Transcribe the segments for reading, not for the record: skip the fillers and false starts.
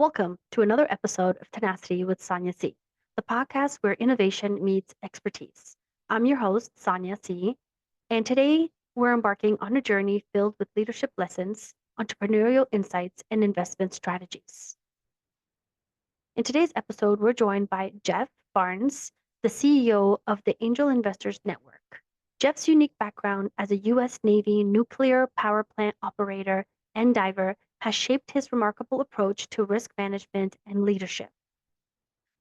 Welcome to another episode of Tenacity with Sonia C., the podcast where innovation meets expertise. I'm your host, Sonia C., and today we're embarking on a journey filled with leadership lessons, entrepreneurial insights, and investment strategies. In today's episode, we're joined by Jeff Barnes, the CEO of the Angel Investors Network. Jeff's unique background as a U.S. Navy nuclear power plant operator and diver has shaped his remarkable approach to risk management and leadership.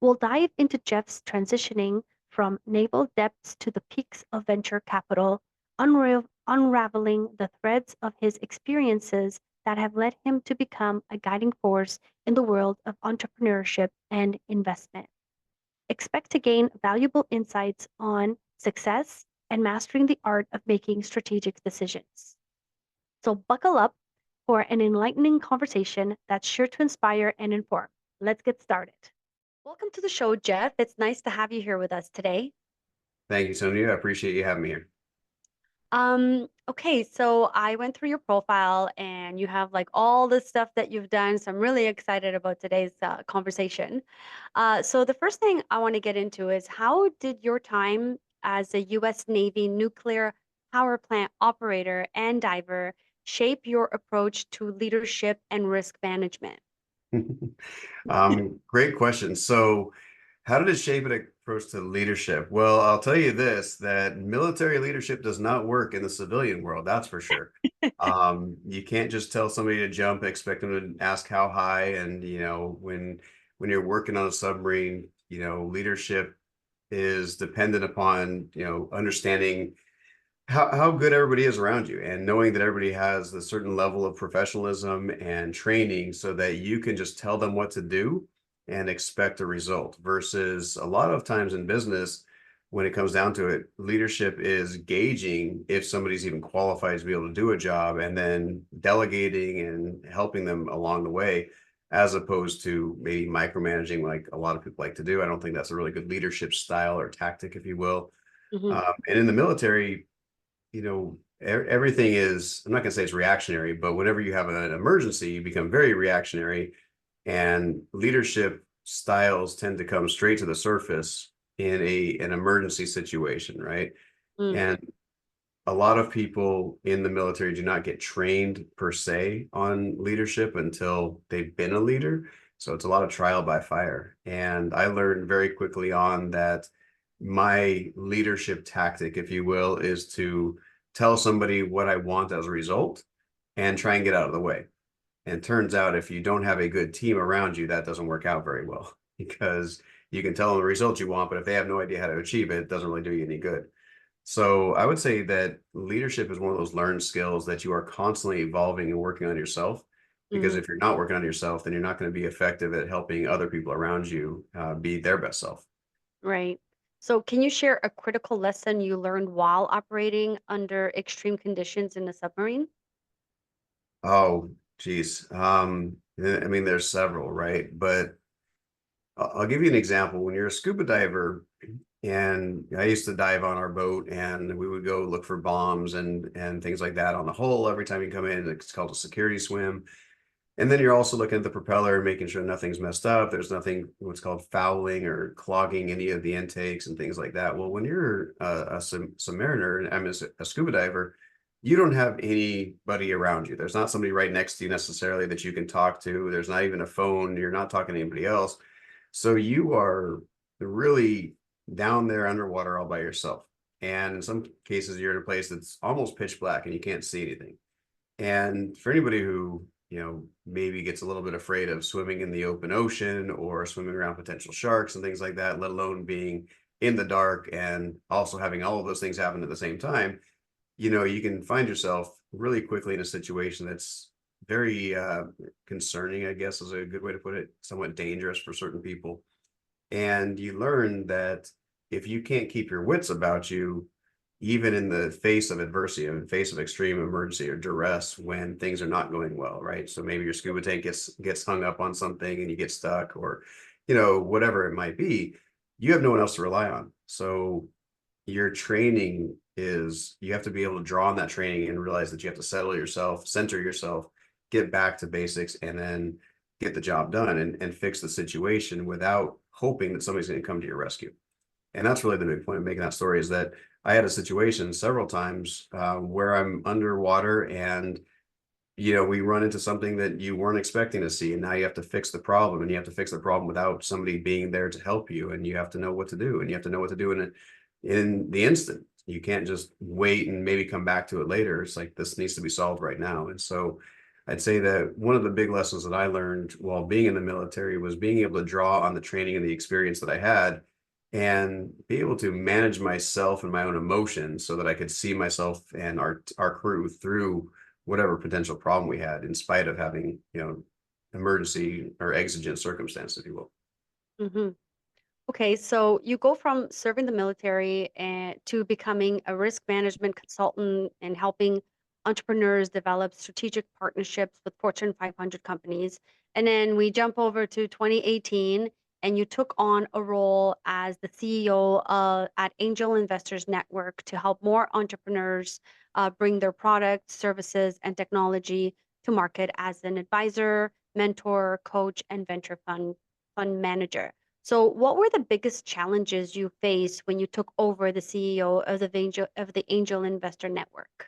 We'll dive into Jeff's transitioning from naval depths to the peaks of venture capital, unraveling the threads of his experiences that have led him to become a guiding force in the world of entrepreneurship and investment. Expect to gain valuable insights on success and mastering the art of making strategic decisions. So buckle up for an enlightening conversation that's sure to inspire and inform. Let's get started. Welcome to the show, Jeff. It's nice to have you here with us today. Thank you, Sonia. I appreciate you having me here. Okay, so I went through your profile and you have like all the stuff that you've done. So I'm really excited about today's conversation. So the first thing I want to get into is how did your time as a US Navy nuclear power plant operator and diver shape your approach to leadership and risk management? Great question. So, how did it shape an approach to leadership? Well, I'll tell you this, that military leadership does not work in the civilian world, that's for sure. You can't just tell somebody to jump, expect them to ask how high. And, when you're working on a submarine, leadership is dependent upon, understanding how good everybody is around you and knowing that everybody has a certain level of professionalism and training so that you can just tell them what to do and expect a result versus a lot of times in business when it comes down to it, leadership is gauging if somebody's even qualified to be able to do a job and then delegating and helping them along the way as opposed to maybe micromanaging like a lot of people like to do. I don't think that's a really good leadership style or tactic, if you will. Mhm. And in the military, everything is, I'm not going to say it's reactionary, but whenever you have an emergency, you become very reactionary, and leadership styles tend to come straight to the surface in an emergency situation, right? Mm. And a lot of people in the military do not get trained per se on leadership until they've been a leader. So it's a lot of trial by fire. And I learned very quickly on that my leadership tactic, if you will, is to tell somebody what I want as a result and try and get out of the way. And turns out if you don't have a good team around you, that doesn't work out very well because you can tell them the results you want, but if they have no idea how to achieve it, it doesn't really do you any good. So I would say that leadership is one of those learned skills that you are constantly evolving and working on yourself. Because Mhm. if you're not working on yourself, then you're not going to be effective at helping other people around you be their best self. Right. So can you share a critical lesson you learned while operating under extreme conditions in a submarine? Oh, geez. I mean, there's several, right? But I'll give you an example. When you're a scuba diver, and I used to dive on our boat, and we would go look for bombs and things like that on the hull every time you come in. It's called a security swim. And then you're also looking at the propeller, making sure nothing's messed up. There's nothing what's called fouling or clogging any of the intakes and things like that. Well, when you're a submariner, I'm a scuba diver, you don't have anybody around you. There's not somebody right next to you necessarily that you can talk to. There's not even a phone. You're not talking to anybody else. So you are really down there underwater all by yourself. And in some cases, you're in a place that's almost pitch black and you can't see anything. And for anybody who, maybe gets a little bit afraid of swimming in the open ocean or swimming around potential sharks and things like that, let alone being in the dark and also having all of those things happen at the same time, you can find yourself really quickly in a situation that's very concerning, I guess is a good way to put it, somewhat dangerous for certain people. And you learn that if you can't keep your wits about you, even in the face of adversity, in the face of extreme emergency or duress, when things are not going well, right? So maybe your scuba tank gets hung up on something and you get stuck, or whatever it might be, you have no one else to rely on. So your training is, you have to be able to draw on that training and realize that you have to settle yourself, center yourself, get back to basics, and then get the job done and fix the situation without hoping that somebody's going to come to your rescue. And that's really the big point of making that story, is that I had a situation several times where I'm underwater and we run into something that you weren't expecting to see, and now you have to fix the problem, and you have to fix the problem without somebody being there to help you, and you have to know what to do, and you have to know what to do in the instant. You can't just wait and maybe come back to it later. It's like, this needs to be solved right now. And so I'd say that one of the big lessons that I learned while being in the military was being able to draw on the training and the experience that I had and be able to manage myself and my own emotions so that I could see myself and our crew through whatever potential problem we had, in spite of having, emergency or exigent circumstance, if you will. Hmm. Okay, so you go from serving the military and to becoming a risk management consultant and helping entrepreneurs develop strategic partnerships with Fortune 500 companies. And then we jump over to 2018, and you took on a role as the CEO at Angel Investors Network to help more entrepreneurs bring their products, services, and technology to market as an advisor, mentor, coach, and venture fund manager. So, what were the biggest challenges you faced when you took over the CEO of the Angel Investor Network?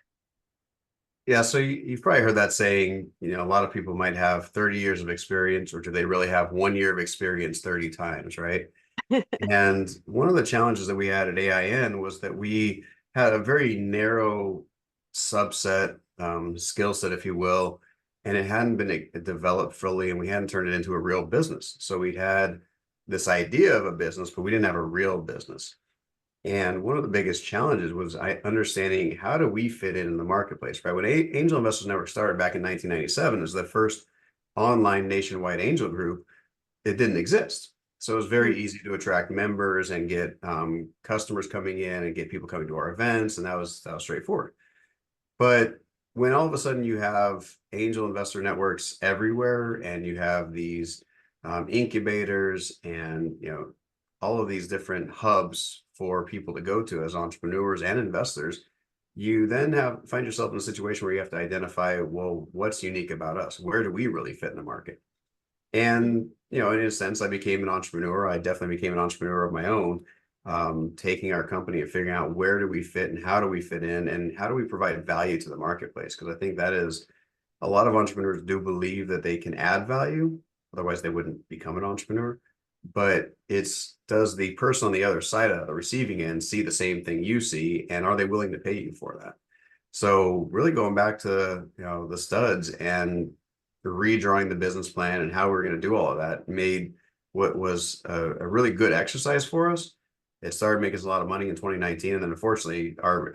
Yeah, so you've probably heard that saying, a lot of people might have 30 years of experience, or do they really have 1 year of experience 30 times, right? And one of the challenges that we had at AIN was that we had a very narrow subset, skill set, if you will, and it hadn't been developed fully, and we hadn't turned it into a real business. So we had this idea of a business, but we didn't have a real business. And one of the biggest challenges was understanding, how do we fit in the marketplace, right? When Angel Investors Network started back in 1997 as the first online nationwide angel group, it didn't exist. So it was Mm, very easy to attract members and get customers coming in and get people coming to our events, and that was straightforward. But when all of a sudden you have angel investor networks everywhere, and you have these incubators and all of these different hubs for people to go to as entrepreneurs and investors, you then find yourself in a situation where you have to identify, well, what's unique about us? Where do we really fit in the market? mm, And, in a sense, I became an entrepreneur. I definitely became an entrepreneur of my own, taking our company and figuring out, where do we fit and how do we fit in and how do we provide value to the marketplace? Because I think that is, a lot of entrepreneurs do believe that they can add value. Otherwise, they wouldn't become an entrepreneur. But does the person on the other side of the receiving end see the same thing you see? And are they willing to pay you for that? So really going back to, the studs and redrawing the business plan and how we are going to do all of that made what was a really good exercise for us. It started making us a lot of money in 2019, and then unfortunately our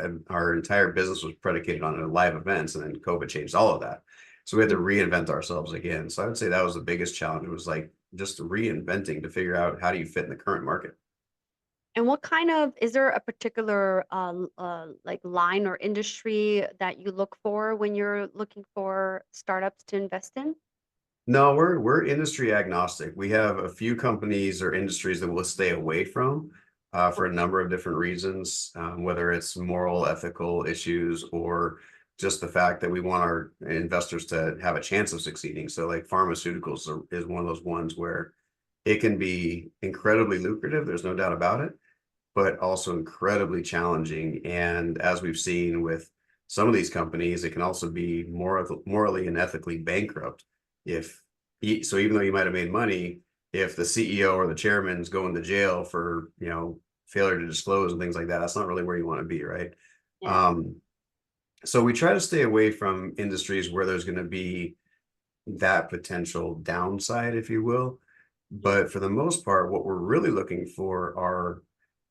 entire business was predicated on live events, and then COVID changed all of that. So we had to mm. reinvent ourselves again. So I would say that was the biggest challenge. It was like just reinventing to figure out, how do you fit in the current market. And what kind of is there a particular like line or industry that you look for when you're looking for startups to invest in? No, we're industry agnostic. We have a few companies or industries that we'll stay away from for a Okay. number of different reasons, whether it's moral, ethical issues, or just the fact that we want our investors to have a chance of succeeding. So, like pharmaceuticals is one of those ones where it can be incredibly lucrative. There's no doubt about it, but also incredibly challenging. And as we've seen with some of these companies, it can also be morally and ethically bankrupt. If so, even though you might have made money, if the CEO or the chairman's going to jail for failure to disclose and things like that, that's not really where you want to be, right? Yeah. Um, so we try to stay away from industries where there's going to be that potential downside, if you will. Mhm. But for the most part, what we're really looking for are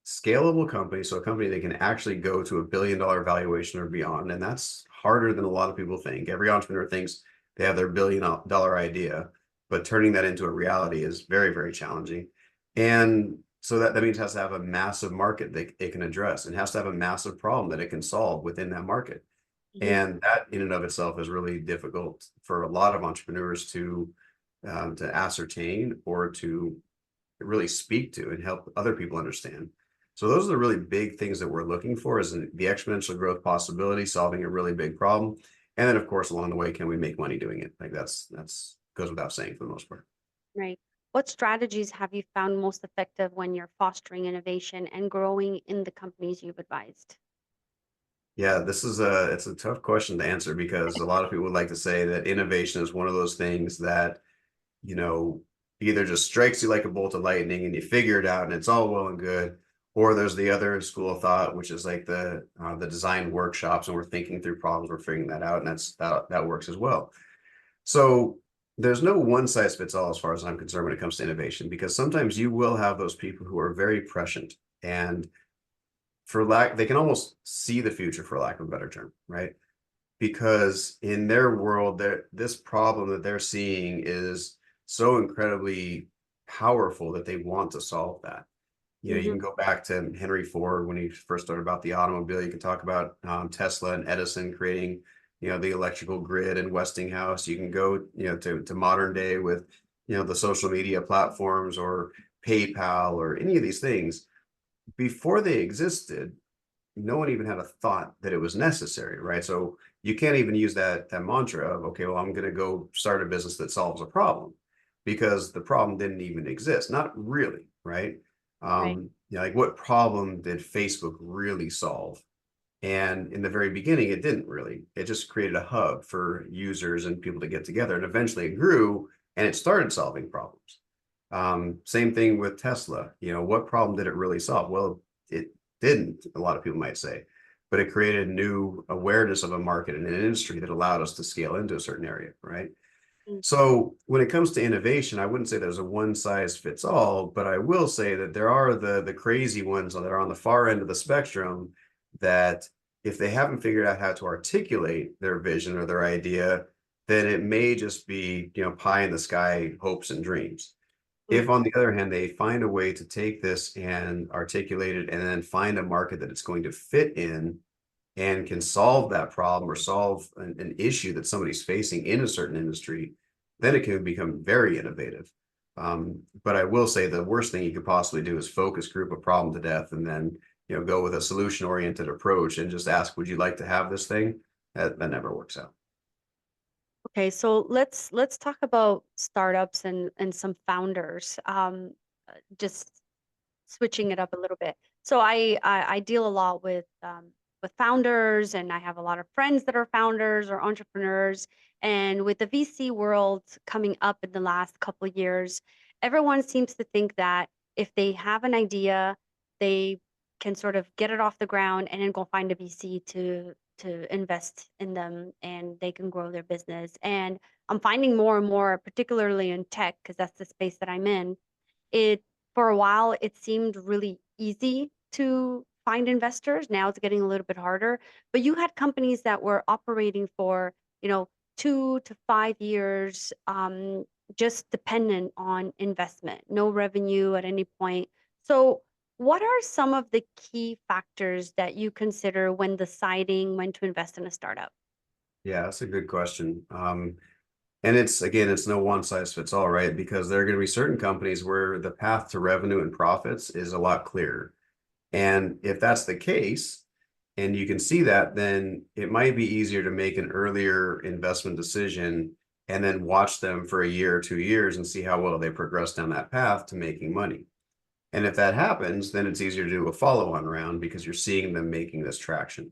scalable companies. So a company that can actually go to $1 billion valuation or beyond. And that's harder than a lot of people think. Every entrepreneur thinks they have their $1 billion idea, but turning that into a reality is very, very challenging. And so that means it has to have a massive market that it can address, and has to have a massive problem that it can solve within that market. Mhm. And that in and of itself is really difficult for a lot of entrepreneurs to ascertain or to really speak to and help other people understand. So those are the really big things that we're looking for, is the exponential growth possibility, solving a really big problem. And then of course, along the way, can we make money doing it? Like that's goes without saying for the most part. Right. What strategies have you found most effective when you're fostering innovation and growing in the companies you've advised? Yeah, it's a tough question to answer because a lot of people would like to say that innovation is one of those things that, you know, either just strikes you like a bolt of lightning and you figure it out and it's all well and good, or there's the other school of thought, which is like the design workshops and we're thinking through problems, we're figuring that out, and that works as well. So there's no one size fits all as far as I'm concerned when it comes to innovation, because sometimes you will have those people who are very prescient and they can almost see the future, for lack of a better term, right? Because in their world, this problem that they're seeing is so incredibly powerful that they want to solve that. You know, you Hmm. can go back to Henry Ford when he first started about the automobile. You can talk about Tesla and Edison creating, the electrical grid and Westinghouse. You can go, to modern day with, the social media platforms or PayPal or any of these things. Before they existed, no one even had a thought that it was necessary, right? So you can't even use that mantra of, okay, well, I'm going to go start a business that solves a problem, because the problem didn't even exist. Not really, right? Right. Like, what problem did Facebook really solve? And in the very beginning, it didn't really. It just created a hub for users and people to get together. And eventually it grew and it started solving problems. Same thing with Tesla. What problem did it really solve? Well, it didn't, a lot of people might say, but it created new awareness of a market and an industry that allowed us to scale into a certain area, right? Mm. So when it comes to innovation, I wouldn't say there's a one size fits all, but I will say that there are the crazy ones that are on the far end of the spectrum that, if they haven't figured out how to articulate their vision or their idea, then it may just be, pie in the sky hopes and dreams. Mm. If, on the other hand, they find a way to take this and articulate it and then find a market that it's going to fit in and can solve that problem or solve an issue that somebody's facing in a certain industry, then it can become very innovative. But I will say the worst thing you could possibly do is focus group a problem to death and then, go with a solution oriented approach and just ask, would you like to have this thing? That never works out. Okay, so let's talk about startups and some founders. Just switching it up a little bit. So I deal a lot with founders, and I have a lot of friends that are founders or entrepreneurs. And with the VC world coming up in the last couple of years, everyone seems to think that if they have an idea, they can sort of get it off the ground and then go find a VC to invest in them, and they can grow their business. And I'm finding more and more, particularly in tech, because that's the space that I'm in, it for a while, it seemed really easy to find investors. Now it's getting a little bit harder. But you had companies that were operating for, 2 to 5 years, just dependent on investment, no revenue at any point. So, what are some of the key factors that you consider when deciding when to invest in a startup? Yeah, that's a good question. And it's no one size fits all, right? Because there are going to be certain companies where the path to revenue and profits is a lot clearer. And if that's the case, and you can see that, then it might be easier to make an earlier investment decision and then watch them for a year or 2 years and see how well they progress down that path to making money. And if that happens, then it's easier to do a follow-on round because you're seeing them making this traction.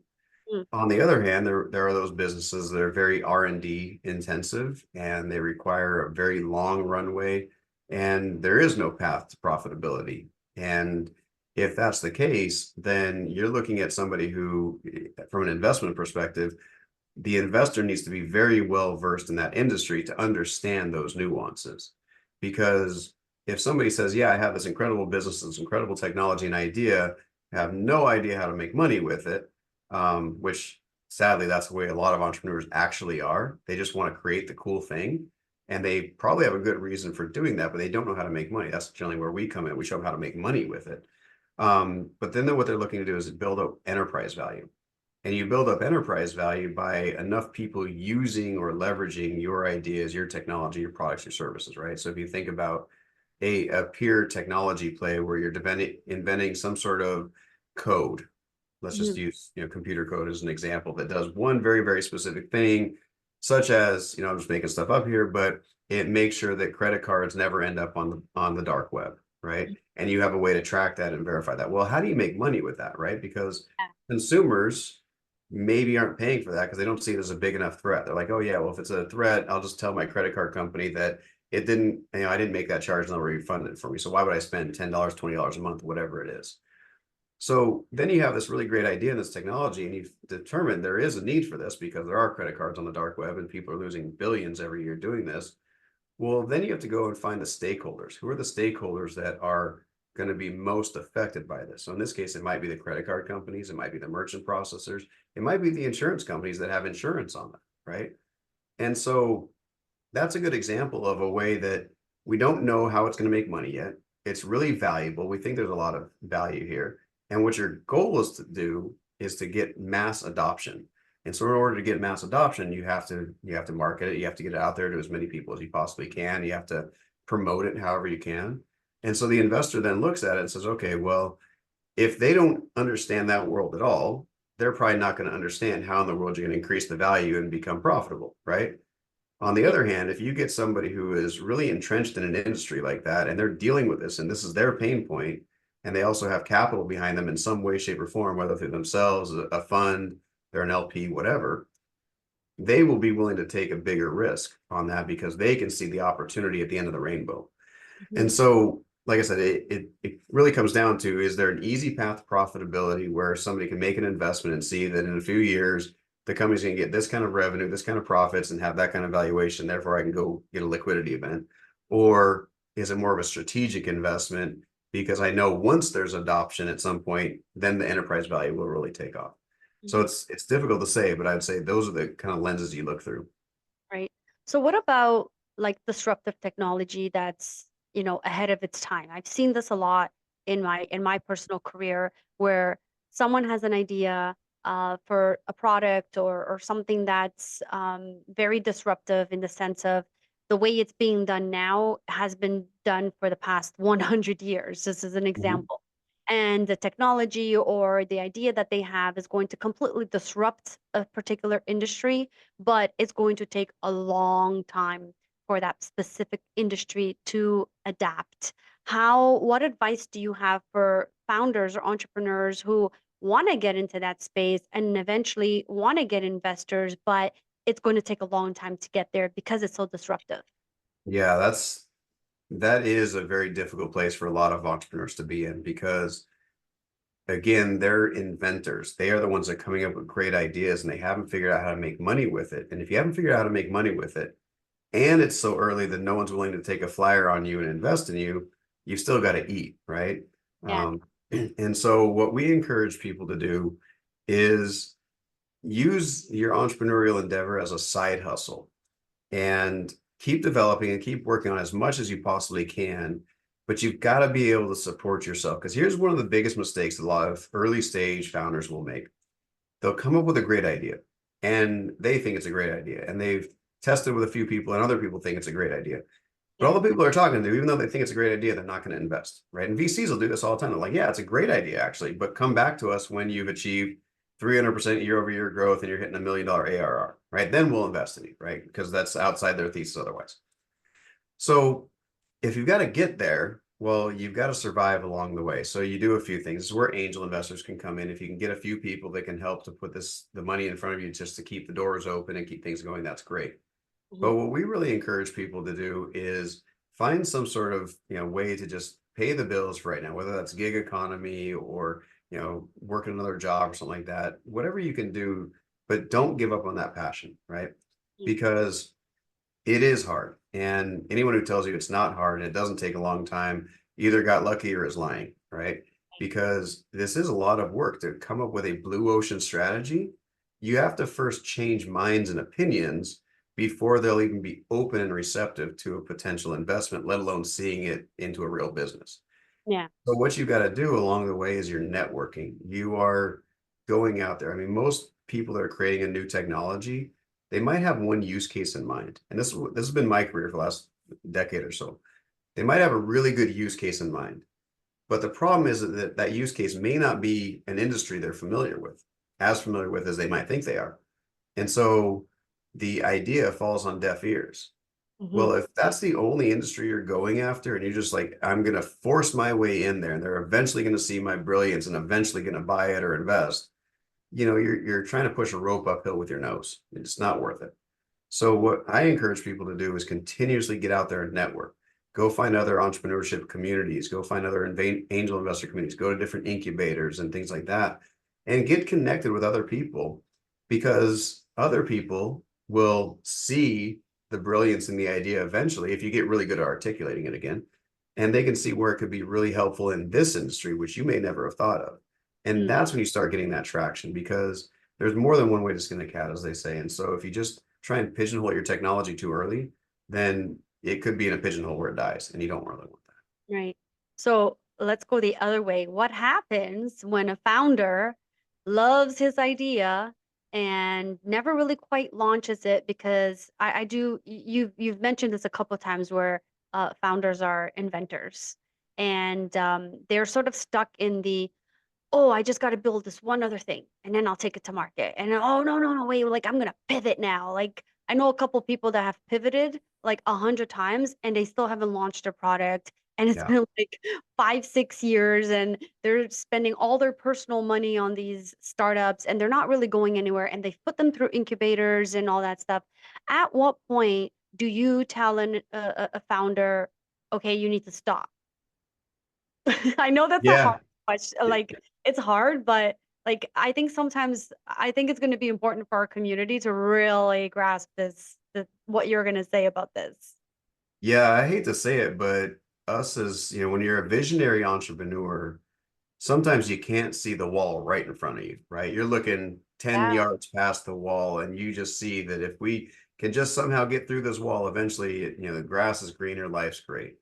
Mm. On the other hand, there are those businesses that are very R&D intensive and they require a very long runway, and there is no path to profitability. And if that's the case, then you're looking at somebody who, from an investment perspective, the investor needs to be very well versed in that industry to understand those nuances. Because if somebody says, yeah, I have this incredible business, this incredible technology and idea, I have no idea how to make money with it, which sadly, that's the way a lot of entrepreneurs actually are. They just want to create the cool thing. And they probably have a good reason for doing that, but they don't know how to make money. That's generally where we come in. We show them how to make money with it. But then what they're looking to do is build up enterprise value. And you build up enterprise value by enough people using or leveraging your ideas, your technology, your products, your services, right? So if you think about a pure technology play where you're inventing some sort of code, let's just Mhm. use, computer code as an example that does one very, very specific thing, such as, I'm just making stuff up here, but it makes sure that credit cards never end up on the dark web, right? And you have a way to track that and verify that. Well, how do you make money with that, right? Because Yeah. consumers maybe aren't paying for that because they don't see it as a big enough threat. They're like, oh yeah, well, if it's a threat, I'll just tell my credit card company that it didn't, I didn't make that charge and they'll refund it for me. So why would I spend $10, $20 a month, whatever it is? So then you have this really great idea in this technology, and you've determined there is a need for this because there are credit cards on the dark web and people are losing billions every year doing this. Well, then you have to go and find the stakeholders. Who are the stakeholders that are going to be most affected by this? So in this case, it might be the credit card companies, it might be the merchant processors, it might be the insurance companies that have insurance on them, right? And so that's a good example of a way that we don't know how it's going to make money yet. It's really valuable. We think there's a lot of value here. And what your goal is to do is to get mass adoption. And so in order to get mass adoption, you have to market it, you have to get it out there to as many people as you possibly can. You have to promote it however you can. And so the investor then looks at it and says, okay, well, if they don't understand that world at all, they're probably not going to understand how in the world you're going to increase the value and become profitable, right? On the Yeah. other hand, if you get somebody who is really entrenched in an industry like that and they're dealing with this and this is their pain point, and they also have capital behind them in some way, shape, or form, whether through themselves, a fund, they're an LP, whatever, they will be willing to take a bigger risk on that because they can see the opportunity at the end of the rainbow. Mhm. And so, like I said, it really comes down to, is there an easy path to profitability where somebody can make an investment and see that in a few years, the company's going to get this kind of revenue, this kind of profits, and have that kind of valuation. Therefore, I can go get a liquidity event. Or is it more of a strategic investment? Because I know once there's adoption at some point, then the enterprise value will really take off. So Mhm. it's difficult to say, but I'd say those are the kind of lenses you look through. Right. So what about like disruptive technology that's, ahead of its time? I've seen this a lot in my personal career where someone has an idea for a product or something that's very disruptive in the sense of the way it's being done now has been done for the past 100 years. This is an Mhm. example. And the technology or the idea that they have is going to completely disrupt a particular industry, but it's going to take a long time for that specific industry to adapt. What advice do you have for founders or entrepreneurs who want to get into that space and eventually want to get investors, but it's going to take a long time to get there because it's so disruptive? Yeah, that is a very difficult place for a lot of entrepreneurs to be in because again, they're inventors. They are the ones that are coming up with great ideas and they haven't figured out how to make money with it. And if you haven't figured out how to make money with it, and it's so early that no one's willing to take a flyer on you and invest in you, you've still got to eat, right? Yeah. Um, and so what we encourage people to do is use your entrepreneurial endeavor as a side hustle and keep developing and keep working on as much as you possibly can. But you've got to be able to support yourself. Because here's one of the biggest mistakes a lot of early stage founders will make. They'll come up with a great idea and they think it's a great idea. And they've tested with a few people and other people think it's a great idea. But Yeah. all the people they're talking to, even though they think it's a great idea, they're not going to invest, right? And VCs will do this all the time. They're like, yeah, it's a great idea, actually, but come back to us when you've achieved 300% year over year growth and you're hitting $1 million ARR, right? Then we'll invest in you, right? Because that's outside their thesis otherwise. So if you've got to get there, well, you've got to survive along the way. So you do a few things. This is where angel investors can come in. If you can get a few people that can help to put the money in front of you just to keep the doors open and keep things going, that's great. Mhm. But what we really encourage people to do is find some sort of, way to just pay the bills for right now, whether that's gig economy or, work another job or something like that, whatever you can do, but don't give up on that passion, right? Mhm. Because it is hard. And anyone who tells you it's not hard and it doesn't take a long time either got lucky or is lying, right? Because this is a lot of work to come up with a blue ocean strategy. You have to first change minds and opinions before they'll even be open and receptive to a potential investment, let alone seeing it into a real business. Yeah. So what you got to do along the way is you're networking. You are going out there. I mean, most people that are creating a new technology, they might have one use case in mind. And this has been my career for the last decade or so. They might have a really good use case in mind. But the problem is that that use case may not be an industry they're familiar with, as familiar with as they might think they are. And so the idea falls on deaf ears. Hmm. Well, if that's the only industry you're going after and you're just like, I'm going to force my way in there and they're eventually going to see my brilliance and eventually going to buy it or invest, you're trying to push a rope uphill with your nose. It's not worth it. So what I encourage people to do is continuously get out there and network. Go find other entrepreneurship communities, go find other angel investor communities, go to different incubators and things like that, and get connected with other people because other people will see the brilliance in the idea eventually if you get really good at articulating it again. And they can see where it could be really helpful in this industry, which you may never have thought of. And Mm. that's when you start getting that traction because there's more than one way to skin a cat, as they say. And so if you just try and pigeonhole your technology too early, then it could be in a pigeonhole where it dies, and you don't really want Right. So let's go the other way. What happens when a founder loves his idea and never really quite launches it? Because I do, you've mentioned this a couple of times where founders are inventors and they're sort of stuck in the, oh, I just got to build this one other thing and then I'll take it to market. And then, oh, no, no, no, wait, like I'm going to pivot now. Like I know a couple people that have pivoted like 100 times and they still haven't launched their product. And it's that. been like 5, 6 years and they're spending all their personal money on these startups and they're not really going anywhere. And they've put them through incubators and all that stuff. At what point do you tell a founder, okay, you need to stop? I know that's a hard Yeah. question. Yeah. Like, it's hard, but like, I think sometimes I think it's going to be important for our community to really grasp what you're going to say about this. Yeah, I hate to say it, but us as, when you're a visionary entrepreneur, sometimes you can't see the wall right in front of you, right? You're looking 10 Yeah. yards past the wall and you just see that if we can just somehow get through this wall, eventually, the grass is greener, life's great.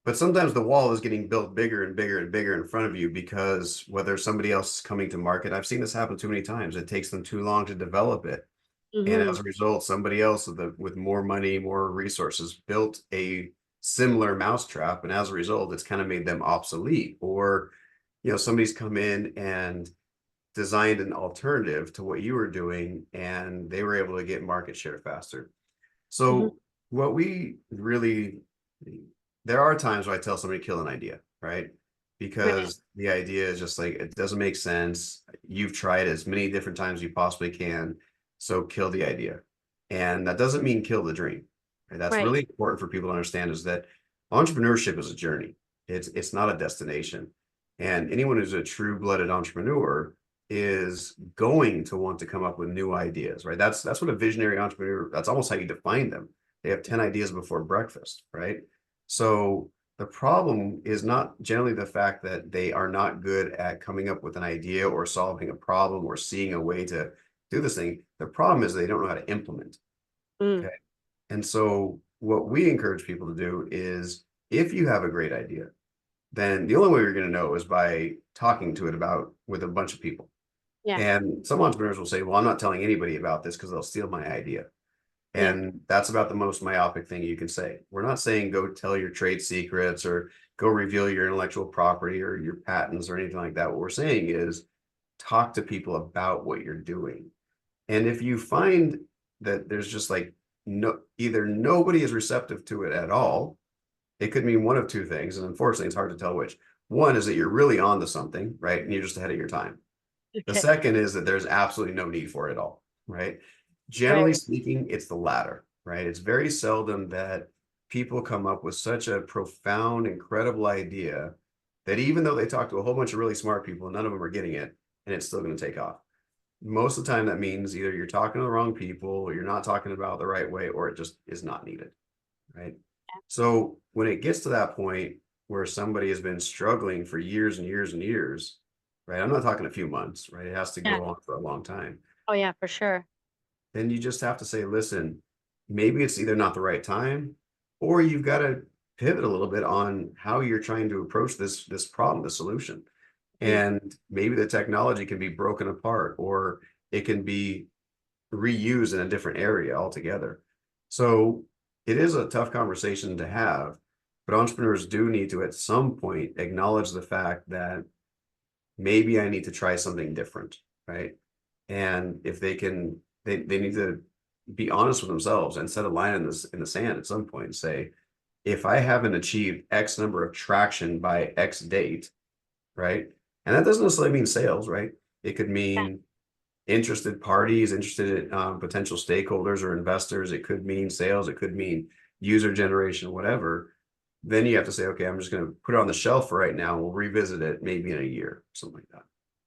But sometimes the wall is getting built bigger and bigger and bigger in front of you because whether somebody else is coming to market, I've seen this happen too many times. It takes them too long to develop it. And Hmm. as a result, somebody else with more money, more resources built a similar mousetrap. And as a result, it's kind of made them obsolete. Or, somebody's come in and designed an alternative to what you were doing, and they were able to get market share faster. Hmm. So what we really, there are times where I tell somebody to kill an idea, right? Right. Because the idea is just like, it doesn't make sense. You've tried as many different times as you possibly can. So kill the idea. And that doesn't mean kill the dream. Right? That's Right. really important for people to understand is that entrepreneurship is a journey. It's not a destination. And anyone who's a true-blooded entrepreneur is going to want to come up with new ideas, right? That's what a visionary entrepreneur, that's almost how you define them. They have 10 ideas before breakfast, right? So the problem is not generally the fact that they are not good at coming up with an idea or solving a problem or seeing a way to do this thing. The problem is they don't know how to implement. Mm. Okay. And so what we encourage people to do is if you have a great idea, then the only way you're going to know is by talking to it about with a bunch of people. Yeah. And some entrepreneurs will say, well, I'm not telling anybody about this because they'll steal my idea. Yeah. And that's about the most myopic thing you can say. We're not saying go tell your trade secrets or go reveal your intellectual property or your patents or anything like that. What we're saying is talk to people about what you're doing. And if you find that there's just like either nobody is receptive to it at all, it could mean one of two things. And unfortunately, it's hard to tell which. One is that you're really onto something, right? And you're just ahead of your time. The Okay. second is that there's absolutely no need for it at all, right? Generally Right. speaking, it's the latter, right? It's very seldom that people come up with such a profound, incredible idea that even though they talk to a whole bunch of really smart people, none of them are getting it, and it's still going to take off. Most of the time, that means either you're talking to the wrong people, or you're not talking about it the right way, or it just is not needed, right? So when it gets to that point where somebody has been struggling for years and years and years, right? I'm not talking a few months, right? It has to Yeah. go on for a long time. Oh, yeah, for sure. Then you just have to say, listen, maybe it's either not the right time, or you've got to pivot a little bit on how you're trying to approach this problem, the solution. Mm. And maybe the technology can be broken apart, or it can be reused in a different area altogether. So it is a tough conversation to have, but entrepreneurs do need to at some point acknowledge the fact that maybe I need to try something different, right? And if they can, they need to be honest with themselves and set a line in the sand at some point and say, if I haven't achieved X number of traction by X date, right? And that doesn't necessarily mean sales, right? It could Yeah. mean interested parties, interested potential stakeholders or investors. It could mean sales. It could mean user generation, whatever. Then you have to say, okay, I'm just going to put it on the shelf for right now. We'll revisit it maybe in a year, something like that.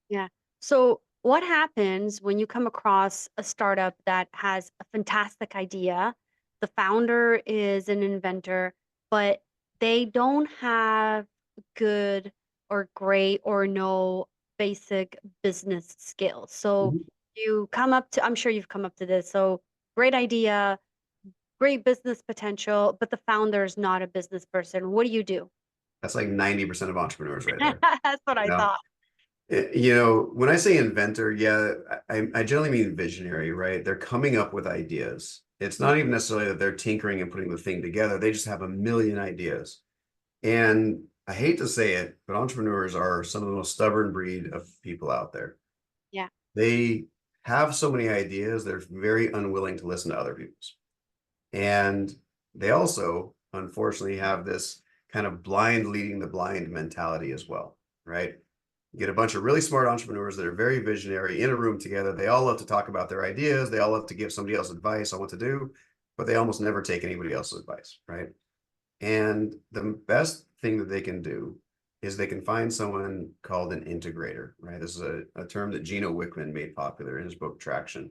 Yeah. So, what happens when you come across a startup that has a fantastic idea? The founder is an inventor, but they don't have good or great or no basic business skills. So, Mhm. you come up to, I'm sure you've come up to this. So, great idea, great business potential, but the founder is not a business person. What do you do? That's like 90% of entrepreneurs right there. That's what You I know, thought. when I say inventor, yeah, I generally mean visionary, right? They're coming up with ideas. It's not even necessarily that they're tinkering and putting the thing together. They just have a million ideas. And I hate to say it, but entrepreneurs are some of the most stubborn breed of people out there. Yeah. They have so many ideas, they're very unwilling to listen to other people's. And they also, unfortunately, have this kind of blind leading the blind mentality as well, right? You get a bunch of really smart entrepreneurs that are very visionary in a room together. They all love to talk about their ideas. They all love to give somebody else advice on what to do, but they almost never take anybody else's advice, right? And the best thing that they can do is they can find someone called an integrator, right? This is a term that Gino Wickman made popular in his book Traction,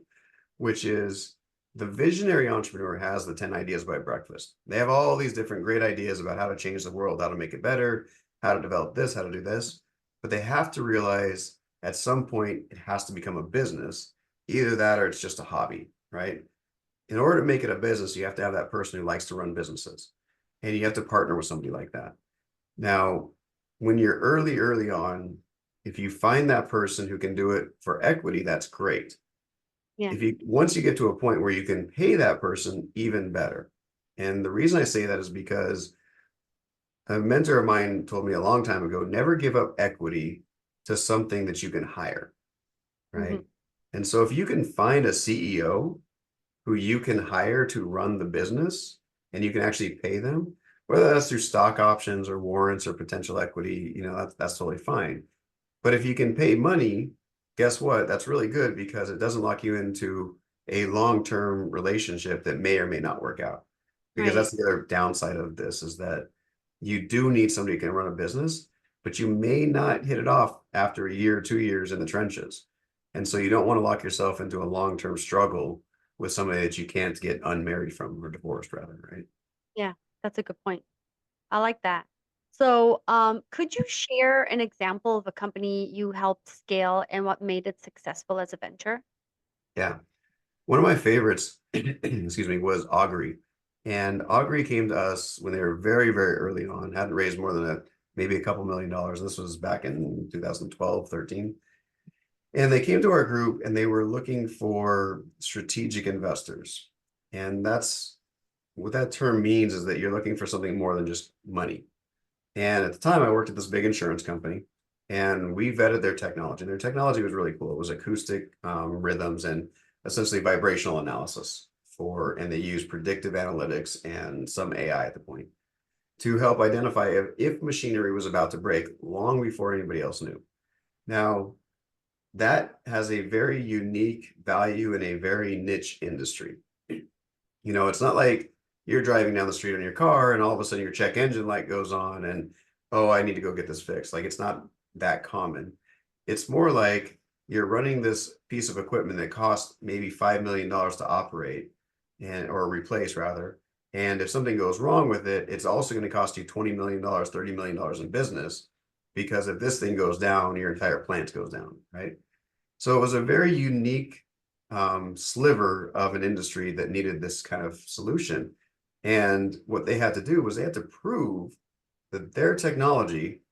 which is the visionary entrepreneur has the 10 ideas by breakfast. They have all these different great ideas about how to change the world, how to make it better, how to develop this, how to do this. But they have to realize at some point it has to become a business, either that or it's just a hobby, right? In order to make it a business, you have to have that person who likes to run businesses. And you have to partner with somebody like that. Now, when you're early on, if you find that person who can do it for equity, that's great. Yeah. If you once you get to a point where you can pay that person, even better. And the reason I say that is because a mentor of mine told me a long time ago, never give up equity to something that you can hire, Hmm. right? And so if you can find a CEO who you can hire to run the business and you can actually pay them, whether that's through stock options or warrants or potential equity, that's totally fine. But if you can pay money, guess what? That's really good because it doesn't lock you into a long-term relationship that may or may not work out. Because Right. that's the other downside of this is that you do need somebody who can run a business, but you may not hit it off after a year, 2 years in the trenches. And so you don't want to lock yourself into a long-term struggle with somebody that you can't get unmarried from or divorced rather, right? Yeah, that's a good point. I like that. So, could you share an example of a company you helped scale and what made it successful as a venture? Yeah. One of my favorites, excuse me, was Augury. And Augury came to us when they were very, very early on, hadn't raised more than maybe a couple $1 million. This was back in 2012, 13. And they came to our group and they were looking for strategic investors. And that's what that term means is that you're looking for something more than just money. And at the time, I worked at this big insurance company and we vetted their technology. And their technology was really cool. It was acoustic rhythms and essentially vibrational analysis and they used predictive analytics and some AI at the point to help identify if machinery was about to break long before anybody else knew. Now, that has a very unique value in a very niche industry. It's not like you're driving down the street on your car and all of a sudden your check engine light goes on and, oh, I need to go get this fixed. Like it's not that common. It's more like you're running this piece of equipment that costs maybe $5 million to operate or replace rather. And if something goes wrong with it, it's also going to cost you $20 million, $30 million in business because if this thing goes down, your entire plant goes down, right? So it was a very unique sliver of an industry that needed this kind of solution. And what they had to do was they had to prove that their technology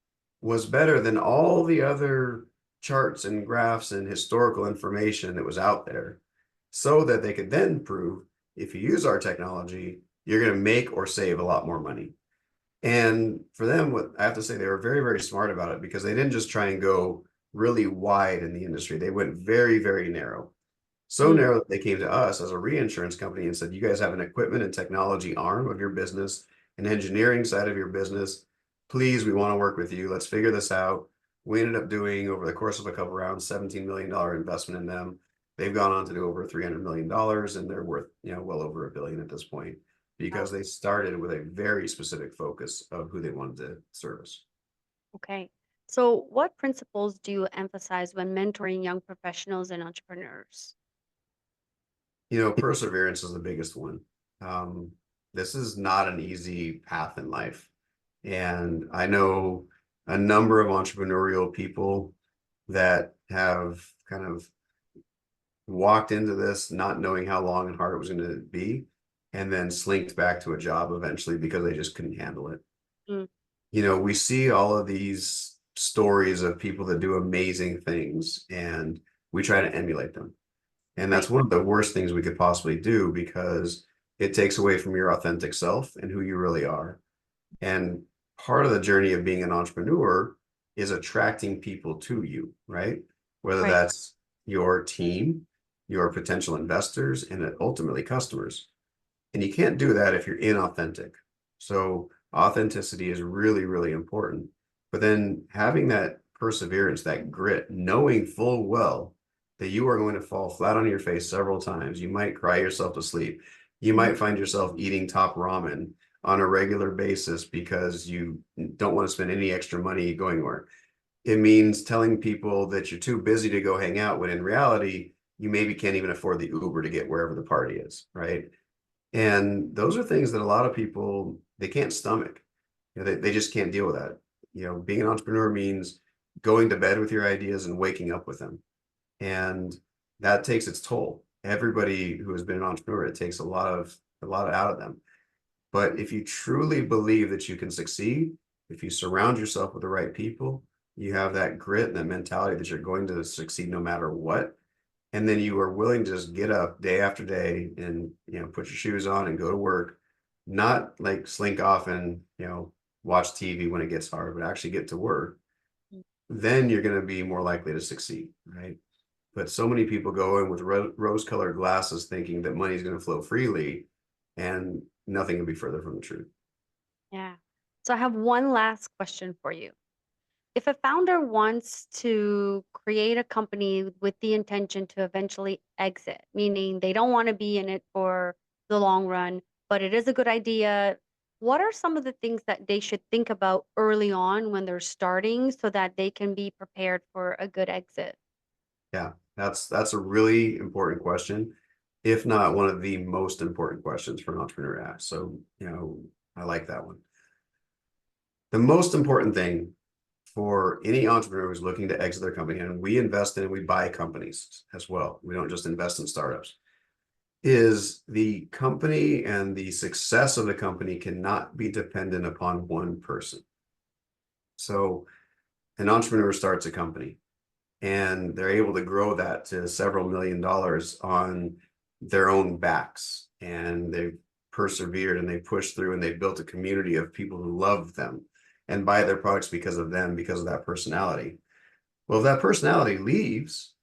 was better than all the other charts and graphs and historical information that was out there so that they could then prove if you use our technology, you're going to make or save a lot more money. And for them, what I have to say, they were very, very smart about it because they didn't just try and go really wide in the industry. They went very, very narrow. So Mm. narrow that they came to us as a reinsurance company and said, you guys have an equipment and technology arm of your business, an engineering side of your business. Please, we want to work with you. Let's figure this out. We ended up doing, over the course of a couple rounds, $17 million investment in them. They've gone on to do over $300 million, and they're worth, well over $1 billion at this point, because Wow. they started with a very specific focus of who they wanted to service. Okay. So, what principles do you emphasize when mentoring young professionals and entrepreneurs? Perseverance is the biggest one. Um, this is not an easy path in life. And I know a number of entrepreneurial people that have kind of walked into this not knowing how long and hard it was going to be, and then slinked back to a job eventually because they just couldn't handle it. Mm. We see all of these stories of people that do amazing things, and we try to emulate them. And that's Right. one of the worst things we could possibly do, because it takes away from your authentic self and who you really are. And part of the journey of being an entrepreneur is attracting people to you, right? Whether Right. that's your team, your potential investors, and ultimately customers. And you can't do that if you're inauthentic. So authenticity is really, really important. But then having that perseverance, that grit, knowing full well that you are going to fall flat on your face several times. You might cry yourself to sleep. You Mhm. might find yourself eating top ramen on a regular basis because you don't want to spend any extra money going anywhere. It means telling people that you're too busy to go hang out when in reality, you maybe can't even afford the Uber to get wherever the party is, right? And those are things that a lot of people, they can't stomach. They just can't deal with that. Being an entrepreneur means going to bed with your ideas and waking up with them. And that takes its toll. Everybody who has been an entrepreneur, it takes a lot out of them. But if you truly believe that you can succeed, if you surround yourself with the right people, you have that grit and that mentality that you're going to succeed no matter what, and then you are willing to just get up day after day and put your shoes on and go to work, not like slink off and watch TV when it gets hard, but actually get to work, Mm. then you're going to be more likely to succeed, right? But so many people go in with rose-colored glasses thinking that money is going to flow freely, and nothing can be further from the truth. Yeah. So, I have one last question for you. If a founder wants to create a company with the intention to eventually exit, meaning they don't want to be in it for the long run, but it is a good idea, what are some of the things that they should think about early on when they're starting so that they can be prepared for a good exit? Yeah, that's a really important question, if not one of the most important questions for an entrepreneur to ask. So, I like that one. The most important thing for any entrepreneur who's looking to exit their company, and we invest in and we buy companies as well, we don't just invest in startups, is the company and the success of the company cannot be dependent upon one person. So an entrepreneur starts a company and they're able to grow that to several $1 million on their own backs. And they've persevered and they pushed through and they've built a community of people who love them and buy their products because of them, because of that personality. Well, if that personality leaves,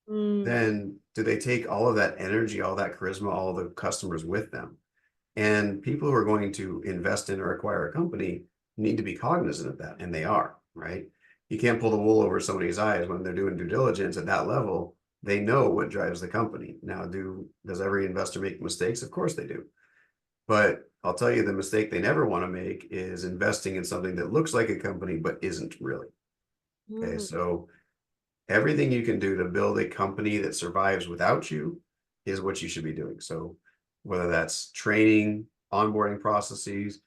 Mm. then do they take all of that energy, all that charisma, all the customers with them? And people who are going to invest in or acquire a company need to be cognizant of that, and they are, right? You can't pull the wool over somebody's eyes when they're doing due diligence at that level. They know what drives the company. Now, does every investor make mistakes? Of course they do. But I'll tell you, the mistake they never want to make is investing in something that looks like a company but isn't really. Okay, Mm. so everything you can do to build a company that survives without you is what you should be doing. So whether that's training, onboarding processes,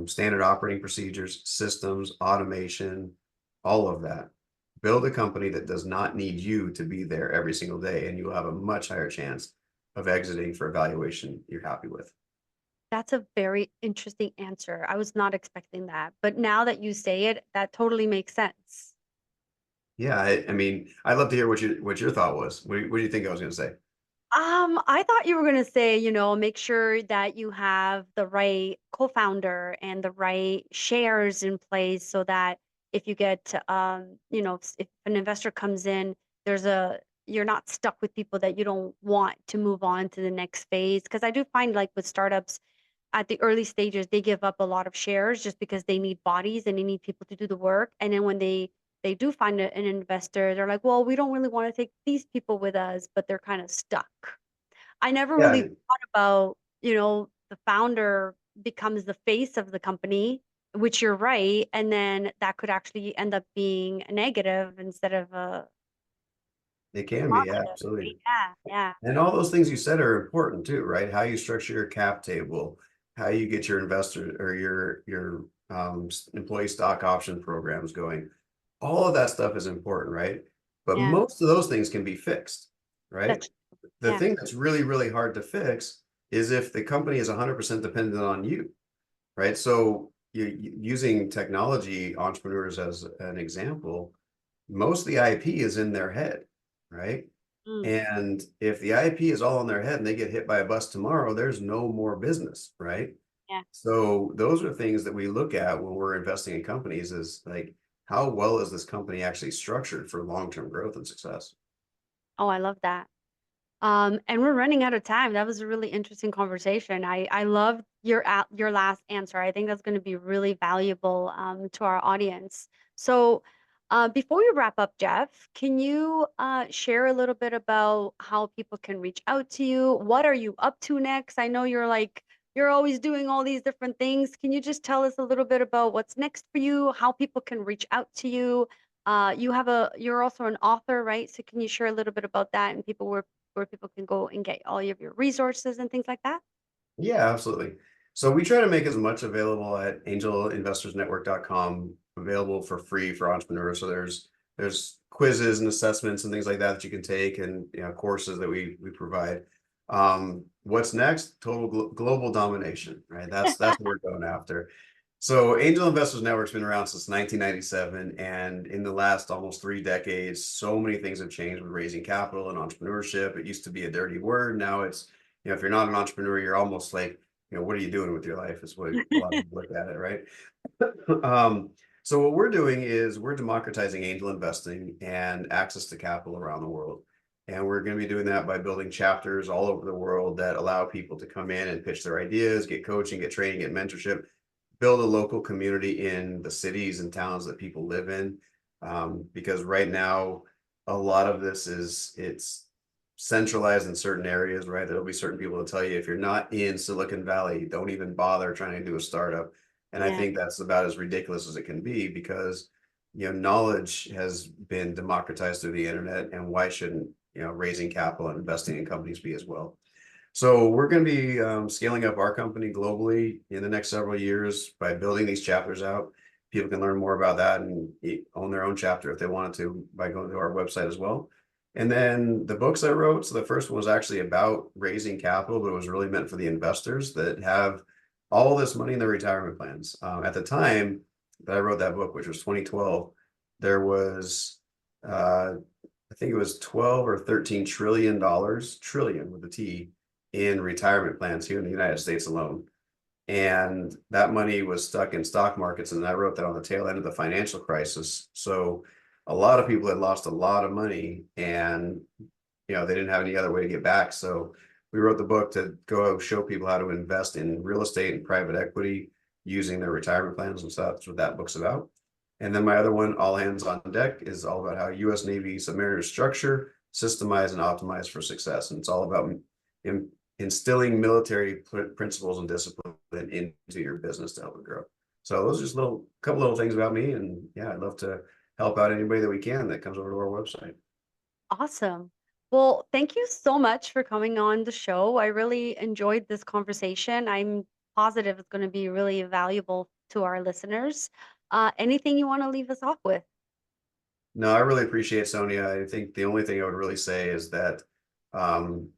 standard operating procedures, systems, automation, all of that. Build a company that does not need you to be there every single day, and you'll have a much higher chance of exiting for a valuation you're happy with. That's a very interesting answer. I was not expecting that. But now that you say it, that totally makes sense. Yeah, I mean, I'd love to hear what your thought was. What do you think I was going to say? I thought you were gonna say, make sure that you have the right co-founder and the right shares in place so that if you get, if an investor comes in, there's you're not stuck with people that you don't want to move on to the next phase. Because I do find like with startups at the early stages, they give up a lot of shares just because they need bodies and they need people to do the work. And then when they do find an investor, they're like, well, we don't really want to take these people with us, but they're kind of stuck. I never really Yeah, thought about, the founder becomes the face of the company, which you're right, and then that could actually end up being a negative instead of a it can be, yeah, positive, right? absolutely. Yeah, yeah, And all those things you said are important too, right? How you structure your cap table, how you get your investor or your employee stock option programs going. All of that stuff is important, right? But yeah. most of those things can be fixed, right? That's The yeah, thing that's really, really hard to fix is if the company is 100% dependent on you, right? So using technology entrepreneurs as an example, most of the IP is in their head, right? mm, And if the IP is all in their head and they get hit by a bus tomorrow, there's no more business, right? yeah. So those are things that we look at when we're investing in companies is like, how well is this company actually structured for long-term growth and success? Oh, I love that. And we're running out of time. That was a really interesting conversation. I loved your last answer. I think that's going to be really valuable to our audience. So, before we wrap up, Jeff, can you share a little bit about how people can reach out to you? What are you up to next? I know you're always doing all these different things. Can you just tell us a little bit about what's next for you? How people can reach out to you? You're also an author, right? So can you share a little bit about that and people where people can go and get all of your resources and things like that? Yeah, absolutely. So we try to make as much available at angelinvestorsnetwork.com available for free for entrepreneurs. So there's quizzes and assessments and things like that that you can take and courses that we provide. What's next? Total global domination, right? That's what we're going after. So Angel Investors Network's been around since 1997, and in the last almost 3 decades, so many things have changed with raising capital and entrepreneurship. It used to be a dirty word. Now it's, if you're not an entrepreneur, you're almost like, what are you doing with your life is what a lot of people look at it, right? Um, so what we're doing is we're democratizing angel investing and access to capital around the world. And we're going to be doing that by building chapters all over the world that allow people to come in and pitch their ideas, get coaching, get training, get mentorship, build a local community in the cities and towns that people live in. Because right now, a lot of this it's centralized in certain areas, right? There'll be certain people that tell you if you're not in Silicon Valley, don't even bother trying to do a startup. And I Yeah, think that's about as ridiculous as it can be because knowledge has been democratized through the internet, and why shouldn't raising capital and investing in companies be as well? So we're going to be scaling up our company globally in the next several years by building these chapters out. People can learn more about that and own their own chapter if they wanted to by going to our website as well. And then the books I wrote, so the first one was actually about raising capital, but it was really meant for the investors that have all this money in their retirement plans. At the time that I wrote that book, which was 2012, there was I think it was 12 or 13 trillion dollars, trillion with a T, in retirement plans here in the United States alone. And that money was stuck in stock markets. And I wrote that on the tail end of the financial crisis. So a lot of people had lost a lot of money and they didn't have any other way to get back. So we wrote the book to go show people how to invest in real estate and private equity using their retirement plans. And so that's what that book's about. And then my other one, All Hands on Deck, is all about how U.S. Navy submariners structure, systemize, and optimize for success. And it's all about instilling military principles and discipline into your business to help it grow. So those are just couple little things about me. And yeah, I'd love to help out anybody that we can that comes over to our website. awesome. Well, thank you so much for coming on the show. I really enjoyed this conversation. I'm positive it's going to be really valuable to our listeners. Anything you want to leave us off with? No, I really appreciate Sonia. I think the only thing I would really say is that, um,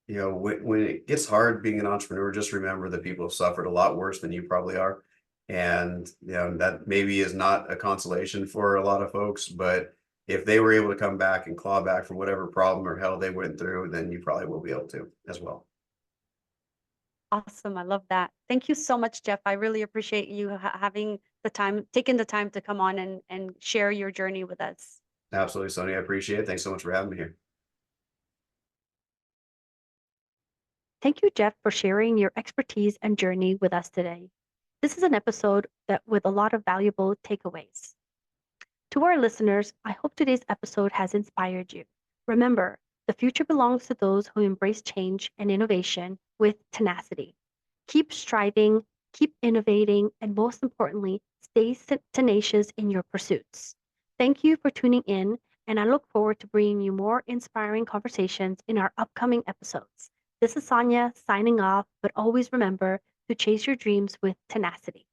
when it gets hard being an entrepreneur, just remember that people have suffered a lot worse than you probably are. And, that maybe is not a consolation for a lot of folks, but if they were able to come back and claw back from whatever problem or hell they went through, then you probably will be able to as well. Awesome. I love that. Thank you so much, Jeff. I really appreciate you having the time, taking the time to come on and share your journey with us. Absolutely, Sonia. I appreciate it. Thanks so much for having me here. Thank you, Jeff, for sharing your expertise and journey with us today. This is an episode with a lot of valuable takeaways. To our listeners, I hope today's episode has inspired you. Remember, the future belongs to those who embrace change and innovation with tenacity. Keep striving, keep innovating, and most importantly, stay tenacious in your pursuits. Thank you for tuning in, and I look forward to bringing you more inspiring conversations in our upcoming episodes. This is Sonia signing off, but always remember to chase your dreams with tenacity.